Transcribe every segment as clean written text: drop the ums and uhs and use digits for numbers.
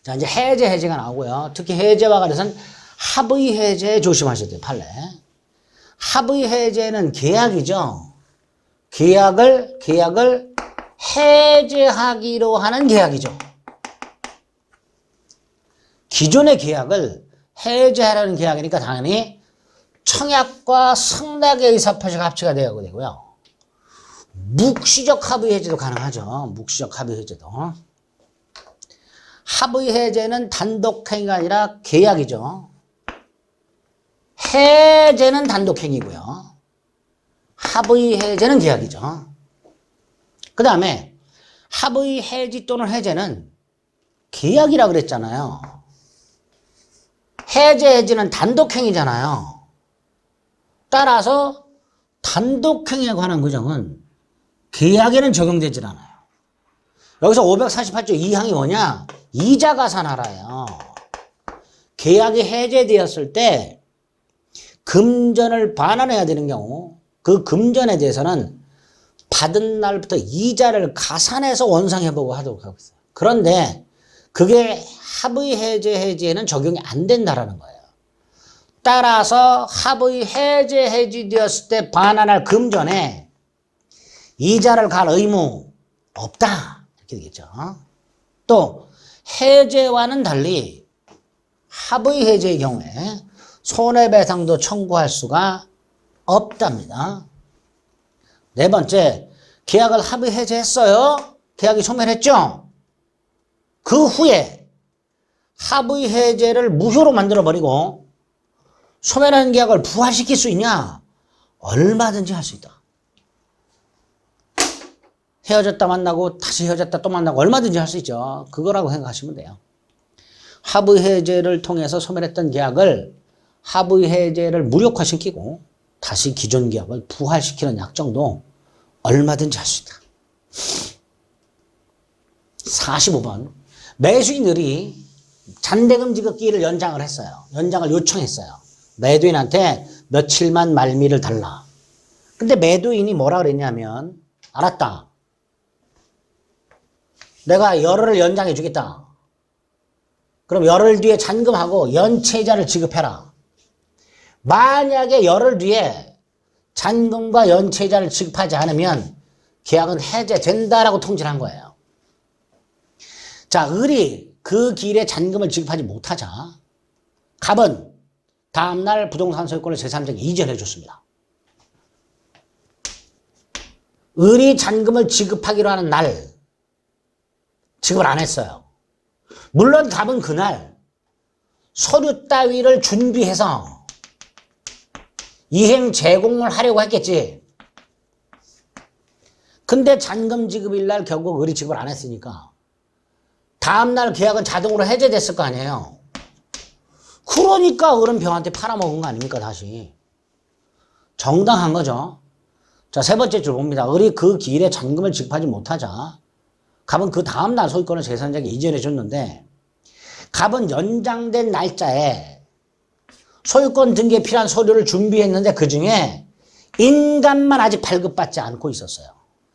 자, 이제 해제가 나오고요. 특히 해제와 관련해서는 합의 해제 조심하셔야 돼요. 판례. 합의 해제는 계약이죠. 계약을 해제하기로 하는 계약이죠. 기존의 계약을 해제하라는 계약이니까 당연히 청약과 승낙의 의사표시가 합치가 되어야 되고요. 묵시적 합의 해제도 가능하죠. 묵시적 합의 해제도. 합의 해제는 단독행위가 아니라 계약이죠. 해제는 단독행위고요. 합의 해제는 계약이죠. 그 다음에 합의 해지 또는 해제는 계약이라 그랬잖아요. 해제는 단독행위잖아요. 따라서 단독행위에 관한 규정은 계약에는 적용되질 않아요. 여기서 548조 2항이 뭐냐? 이자가산하라예요. 계약이 해제되었을 때 금전을 반환해야 되는 경우 그 금전에 대해서는 받은 날부터 이자를 가산해서 원상회복을 하도록 하고 있어요. 그런데 그게 합의 해제에는 적용이 안 된다라는 거예요. 따라서 합의 해제되었을 때 반환할 금전에 이자를 갈 의무 없다. 이렇게 되겠죠. 또 해제와는 달리 합의 해제의 경우에 손해배상도 청구할 수가 없답니다. 네 번째, 계약을 합의 해제했어요. 계약이 소멸했죠. 그 후에 합의 해제를 무효로 만들어버리고 소멸한 계약을 부활시킬 수 있냐? 얼마든지 할 수 있다. 헤어졌다 만나고 다시 헤어졌다 또 만나고 얼마든지 할 수 있죠. 그거라고 생각하시면 돼요. 합의 해제를 통해서 소멸했던 계약을 합의 해제를 무력화시키고 다시 기존 계약을 부활시키는 약정도 얼마든지 할 수 있다. 45번. 매수인들이 잔대금 지급기일을 연장을 했어요. 연장을 요청했어요. 매도인한테 며칠만 말미를 달라. 근데 매도인이 뭐라 그랬냐면, 알았다. 내가 열흘을 연장해 주겠다. 그럼 열흘 뒤에 잔금하고 연체이자를 지급해라. 만약에 열흘 뒤에 잔금과 연체이자를 지급하지 않으면 계약은 해제된다라고 통지를 한 거예요. 자, 을이 그 길에 잔금을 지급하지 못하자 갑은 다음날 부동산 소유권을 제3자에게 이전해 줬습니다. 을이 잔금을 지급하기로 하는 날 지급을 안 했어요. 물론 갑은 그날 서류 따위를 준비해서 이행 제공을 하려고 했겠지. 근데 잔금 지급일 날 결국 을이 지급을 안 했으니까 다음날 계약은 자동으로 해제됐을 거 아니에요. 그러니까 을은 병한테 팔아먹은 거 아닙니까 다시. 정당한 거죠. 자, 세 번째 줄 봅니다. 을이 그 기일에 잔금을 지급하지 못하자 갑은 그 다음날 소유권을 제3자에게 이전해 줬는데 갑은 연장된 날짜에 소유권 등기에 필요한 서류를 준비했는데 그중에 인감만 아직 발급받지 않고 있었어요.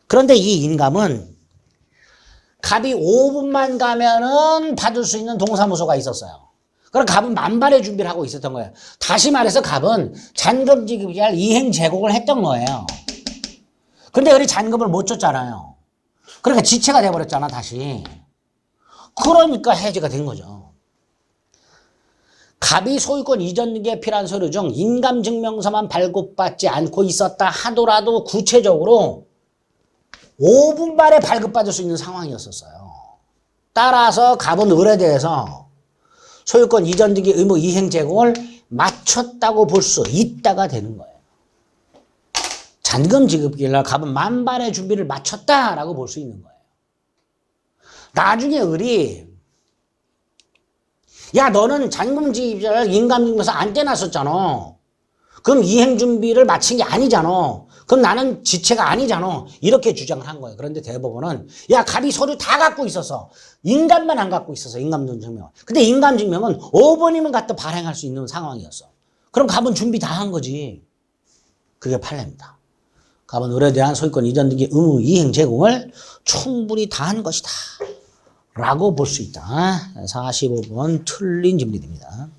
그런데 이 인감은 갑이 5분만 가면은 받을 수 있는 동사무소가 있었어요. 그럼 갑은 만발의 준비를 하고 있었던 거예요. 다시 말해서 갑은 잔금 지급이 할 이행 제공을 했던 거예요. 근데 우리 잔금을 못 줬잖아요. 그러니까 지체가 돼버렸잖아 다시. 그러니까 해제가 된 거죠. 갑이 소유권 이전 등기에 필요한 서류 중 인감증명서만 발급받지 않고 있었다 하더라도 구체적으로 5분 만에 발급받을 수 있는 상황이었었어요. 따라서 갑은 을에 대해서 소유권 이전 등기 의무 이행 제공을 마쳤다고 볼 수 있다가 되는 거예요. 잔금 지급기일날 갑은 만반의 준비를 마쳤다라고 볼 수 있는 거예요. 나중에 을이 야 너는 잔금 지급기일날 인감증명서 안 떼놨었잖아. 그럼 이행 준비를 마친 게 아니잖아. 그럼 나는 지체가 아니잖아. 이렇게 주장을 한 거예요. 그런데 대법원은 야 갑이 서류 다 갖고 있었어. 인감만 안 갖고 있었어. 인감증명. 근데 인감증명은 5번이면 갖다 발행할 수 있는 상황이었어. 그럼 갑은 준비 다 한 거지. 그게 판례입니다. 갑은 을에 대한 소유권 이전 등기 의무 이행 제공을 충분히 다 한 것이다 라고 볼 수 있다. 45번 틀린 질문이 됩니다.